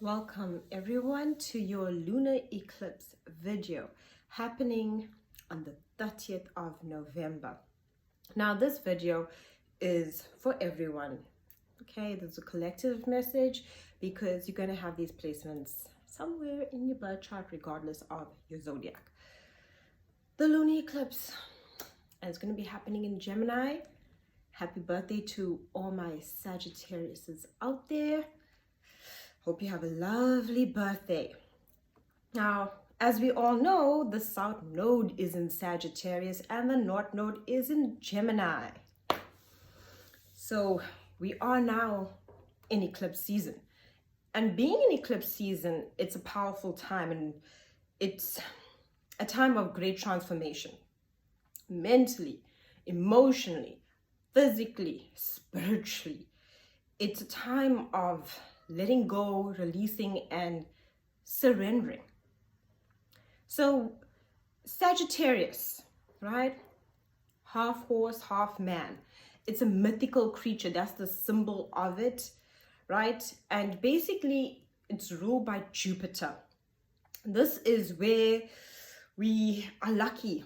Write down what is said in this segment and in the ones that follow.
Welcome everyone to your lunar eclipse video happening on the 30th of November. Now this video is for everyone, okay? There's a collective message because you're going to have these placements somewhere in your birth chart regardless of your zodiac. The lunar eclipse is going to be happening in Gemini. Happy birthday to all my Sagittariuses out there. Hope you have a lovely birthday. Now, as we all know, the South Node is in Sagittarius and the North Node is in Gemini. So we are now in eclipse season. And being in eclipse season, it's a powerful time and it's a time of great transformation. Mentally, emotionally, physically, spiritually. It's a time of letting go, releasing, and surrendering. So Sagittarius, right? Half horse, half man. It's a mythical creature. That's the symbol of it, right? And basically, it's ruled by Jupiter. This is where we are lucky.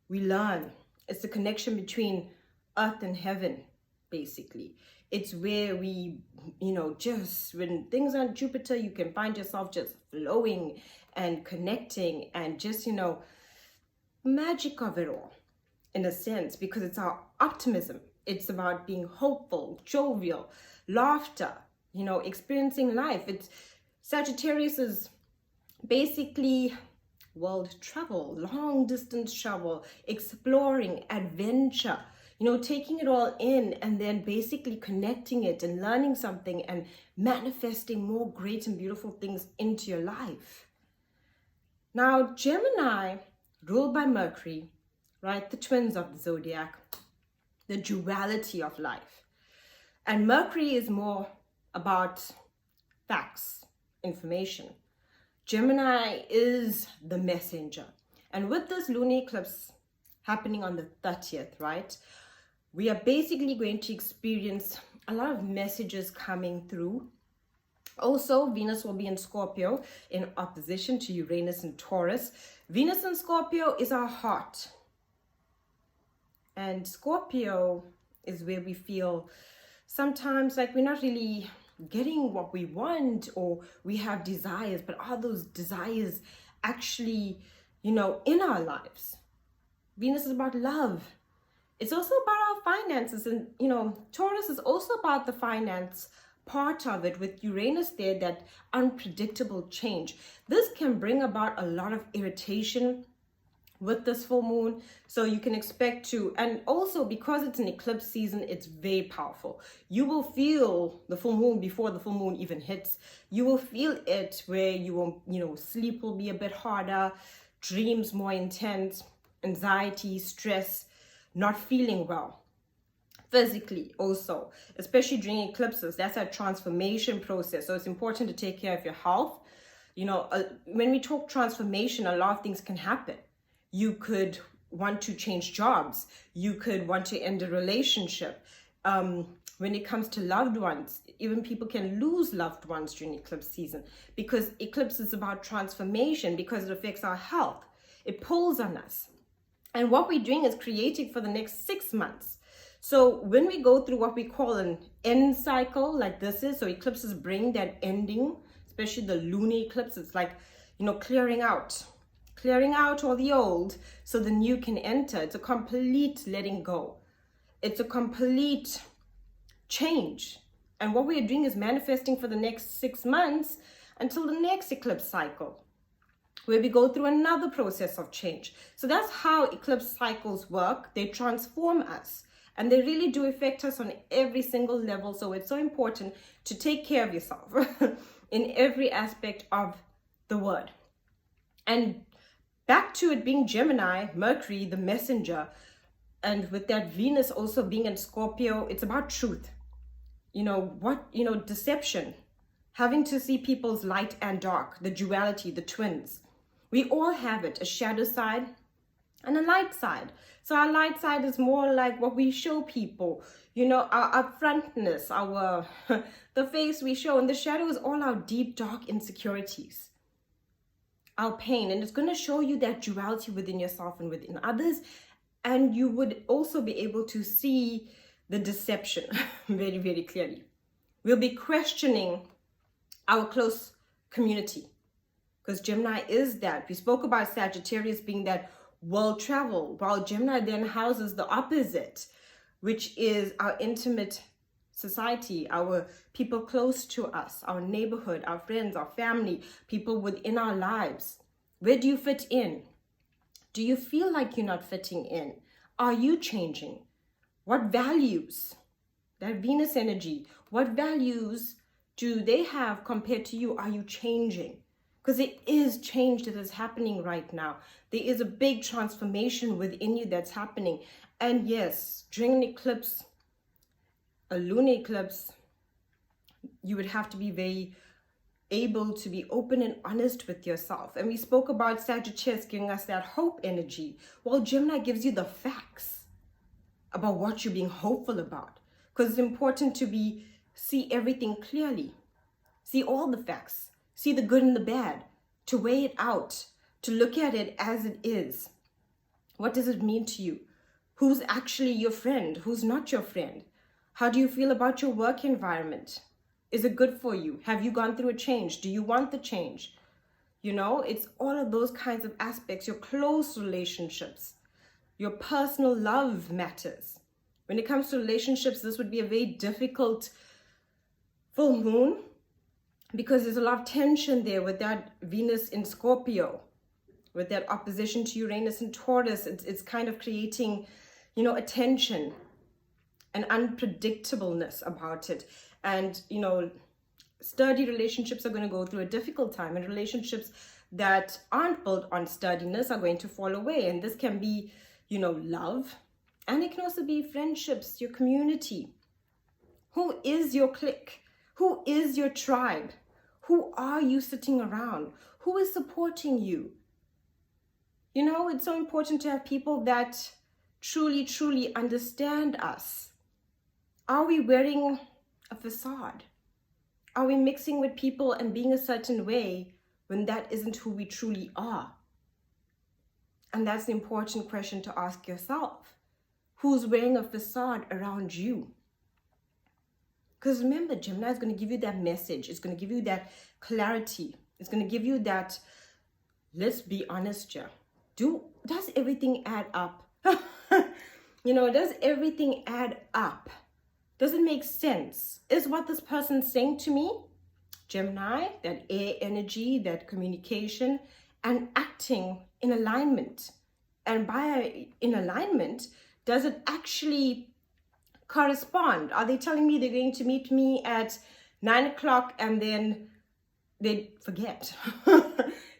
We learn. It's the connection between earth and heaven, basically. It's where we, just when things are on Jupiter, you can find yourself just flowing and connecting and just, magic of it all in a sense, because it's our optimism. It's about being hopeful, jovial, laughter, experiencing life. It's Sagittarius is basically world travel, long distance travel, exploring, adventure. Taking it all in and then basically connecting it and learning something and manifesting more great and beautiful things into your life. Now, Gemini, ruled by Mercury, right? The twins of the zodiac, the duality of life. And Mercury is more about facts, information. Gemini is the messenger. And with this lunar eclipse happening on the 30th, right? We are basically going to experience a lot of messages coming through. Also, Venus will be in Scorpio in opposition to Uranus and Taurus. Venus in Scorpio is our heart. And Scorpio is where we feel sometimes like we're not really getting what we want, or we have desires, but are those desires actually, in our lives? Venus is about love. It's also about our finances, and Taurus is also about the finance part of it, with Uranus there, that unpredictable change. This can bring about a lot of irritation with this full moon, so you can expect to, and also because it's an eclipse season, it's very powerful. You will feel the full moon before the full moon even hits. You will feel it where you will, sleep will be a bit harder, dreams more intense, anxiety, stress, not feeling well. Physically also, especially during eclipses, that's a transformation process. So it's important to take care of your health. When we talk transformation, a lot of things can happen. You could want to change jobs. You could want to end a relationship. When it comes to loved ones, even people can lose loved ones during eclipse season, because eclipse is about transformation, because it affects our health. It pulls on us. And what we're doing is creating for the next 6 months. So when we go through what we call an end cycle, like this is, so eclipses bring that ending, especially the lunar eclipse. It's like, clearing out all the old so the new can enter. It's a complete letting go. It's a complete change. And what we are doing is manifesting for the next 6 months until the next eclipse cycle, where we go through another process of change. So that's how eclipse cycles work. They transform us, and they really do affect us on every single level. So it's so important to take care of yourself in every aspect of the word. And back to it being Gemini, Mercury, the messenger, and with that Venus also being in Scorpio, it's about truth. Deception, having to see people's light and dark, the duality, the twins. We all have it, a shadow side and a light side. So our light side is more like what we show people, you know, our upfrontness, our the face we show, and the shadow is all our deep, dark insecurities, our pain. And it's going to show you that duality within yourself and within others. And you would also be able to see the deception very, very clearly. We'll be questioning our close community, because Gemini is that. We spoke about Sagittarius being that world travel, while Gemini then houses the opposite, which is our intimate society, our people close to us, our neighborhood, our friends, our family, people within our lives. Where do you fit in? Do you feel like you're not fitting in? Are you changing? What values, that Venus energy, what values do they have compared to you? Are you changing? Because it is change that is happening right now. There is a big transformation within you that's happening. And yes, during an eclipse, a lunar eclipse, you would have to be very able to be open and honest with yourself. And we spoke about Sagittarius giving us that hope energy. Well, Gemini gives you the facts about what you're being hopeful about. Because it's important to see everything clearly. See all the facts. See the good and the bad. To weigh it out. To look at it as it is. What does it mean to you? Who's actually your friend? Who's not your friend? How do you feel about your work environment? Is it good for you? Have you gone through a change? Do you want the change? You know, it's all of those kinds of aspects. Your close relationships, your personal love matters. When it comes to relationships, this would be a very difficult full moon, because there's a lot of tension there with that Venus in Scorpio, with that opposition to Uranus and Taurus. It's kind of creating, you know, a tension, an unpredictableness about it. And, you know, sturdy relationships are going to go through a difficult time, and relationships that aren't built on sturdiness are going to fall away. And this can be, you know, love, and it can also be friendships, your community. Who is your clique? Who is your tribe? Who are you sitting around? Who is supporting you? You know, it's so important to have people that truly, truly understand us. Are we wearing a facade? Are we mixing with people and being a certain way when that isn't who we truly are? And that's the important question to ask yourself. Who's wearing a facade around you? Because remember, Gemini is going to give you that message. It's going to give you that clarity. It's going to give you that, let's be honest here. Does everything add up? You know, does everything add up? Does it make sense? Is what this person's saying to me, Gemini, that air energy, that communication, and acting in alignment? And by in alignment, does it actually correspond? Are they telling me they're going to meet me at 9 o'clock and then they forget?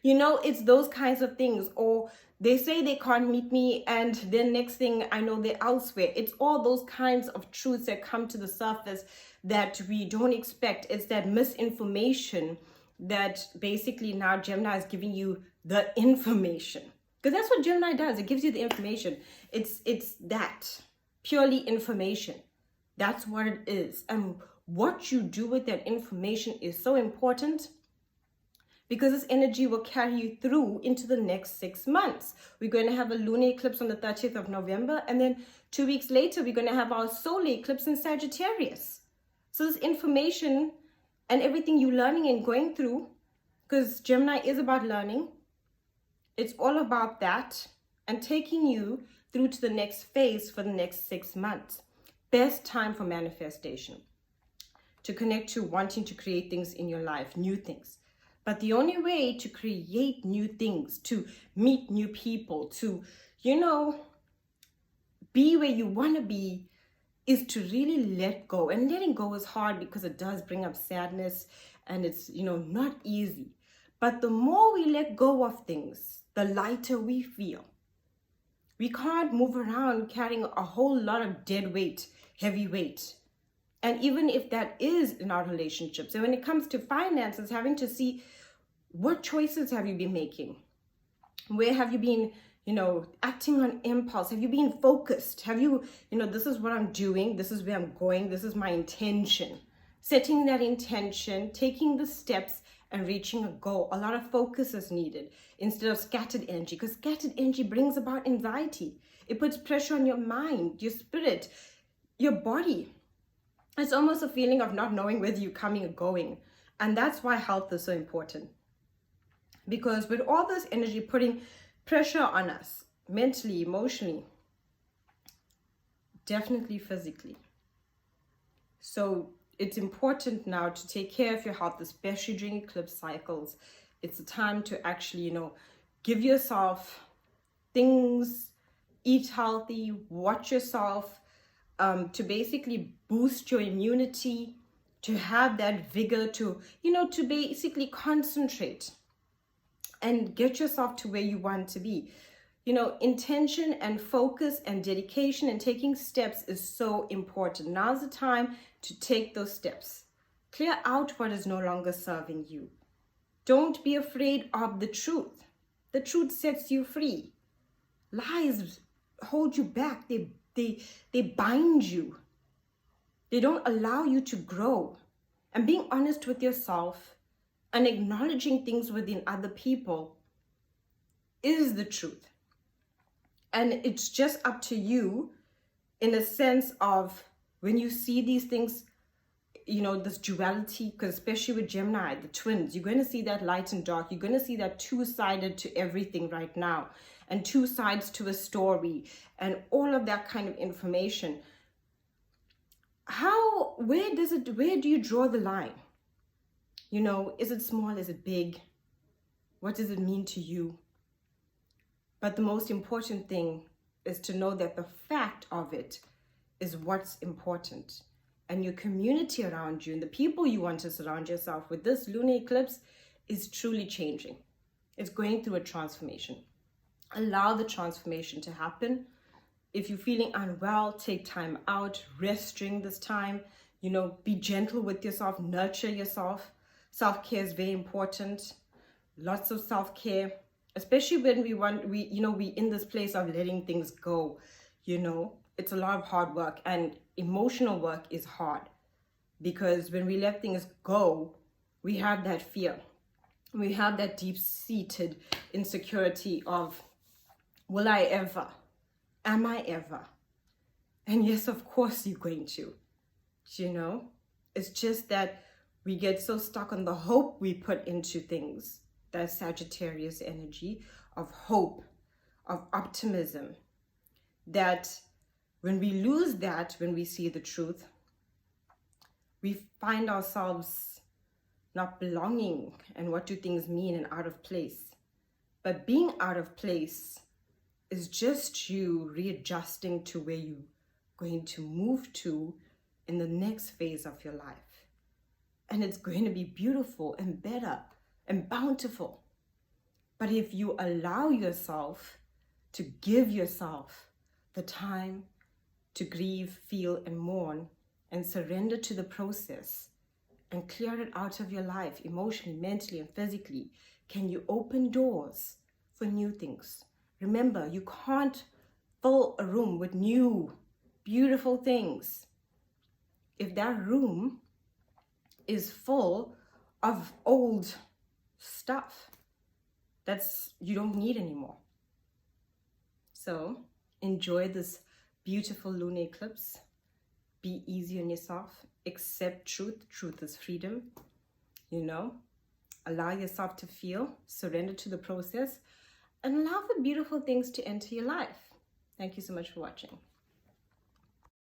You know, it's those kinds of things. Or they say they can't meet me and then next thing I know they're elsewhere. It's all those kinds of truths that come to the surface that we don't expect. It's that misinformation that basically now Gemini is giving you the information. Because that's what Gemini does. It gives you the information. It's that. Purely information. That's what it is. And what you do with that information is so important, because this energy will carry you through into the next 6 months. We're going to have a lunar eclipse on the 30th of November. And then 2 weeks later, we're going to have our solar eclipse in Sagittarius. So this information and everything you're learning and going through, because Gemini is about learning, it's all about that and taking you through to the next phase for the next 6 months. Best time for manifestation, to connect to wanting to create things in your life, new things. But the only way to create new things, to meet new people, to, you know, be where you want to be, is to really let go. And letting go is hard because it does bring up sadness and it's, you know, not easy. But the more we let go of things, the lighter we feel. We can't move around carrying a whole lot of dead weight, heavy weight. And even if that is in our relationships, and when it comes to finances, having to see what choices have you been making? Where have you been, you know, acting on impulse? Have you been focused? Have you, you know, this is what I'm doing, this is where I'm going, this is my intention. Setting that intention, taking the steps, and reaching a goal. A lot of focus is needed instead of scattered energy, because scattered energy brings about anxiety. It puts pressure on your mind, your spirit, your body. It's almost a feeling of not knowing whether you're coming or going. And that's why health is so important. Because with all this energy putting pressure on us, mentally, emotionally, definitely physically. So it's important now to take care of your health, especially during eclipse cycles. It's a time to actually, you know, give yourself things, eat healthy, watch yourself, to basically boost your immunity, to have that vigor, to, you know, to basically concentrate and get yourself to where you want to be. You know, intention and focus and dedication and taking steps is so important. Now's the time to take those steps. Clear out what is no longer serving you. Don't be afraid of the truth. The truth sets you free. Lies hold you back. They bind you. They don't allow you to grow. And being honest with yourself and acknowledging things within other people is the truth. And it's just up to you, in a sense of, when you see these things, you know, this duality, because especially with Gemini, the twins, you're going to see that light and dark. You're going to see that two-sided to everything right now, and two sides to a story, and all of that kind of information. Where do you draw the line? You know, is it small? Is it big? What does it mean to you? But the most important thing is to know that the fact of it is what's important. And your community around you and the people you want to surround yourself with this lunar eclipse is truly changing. It's going through a transformation. Allow the transformation to happen. If you're feeling unwell, take time out, rest during this time. You know, be gentle with yourself, nurture yourself. Self-care is very important. Lots of self-care, especially when we in this place of letting things go. You know, it's a lot of hard work, and emotional work is hard, because when we let things go, we have that fear. We have that deep-seated insecurity of, will I ever? Am I ever? And yes, of course you're going to. You know, it's just that we get so stuck on the hope we put into things. That Sagittarius energy of hope, of optimism, that when we lose that, when we see the truth, we find ourselves not belonging, and what do things mean, and out of place. But being out of place is just you readjusting to where you're going to move to in the next phase of your life. And it's going to be beautiful and better and bountiful. But if you allow yourself to give yourself the time to grieve, feel, and mourn, and surrender to the process, and clear it out of your life, emotionally, mentally, and physically, can you open doors for new things? Remember, you can't fill a room with new, beautiful things if that room is full of old stuff that's you don't need anymore. So enjoy this beautiful lunar eclipse. Be easy on yourself. Accept truth. Truth is freedom. You know, allow yourself to feel, surrender to the process, and allow for beautiful things to enter your life. Thank you so much for watching.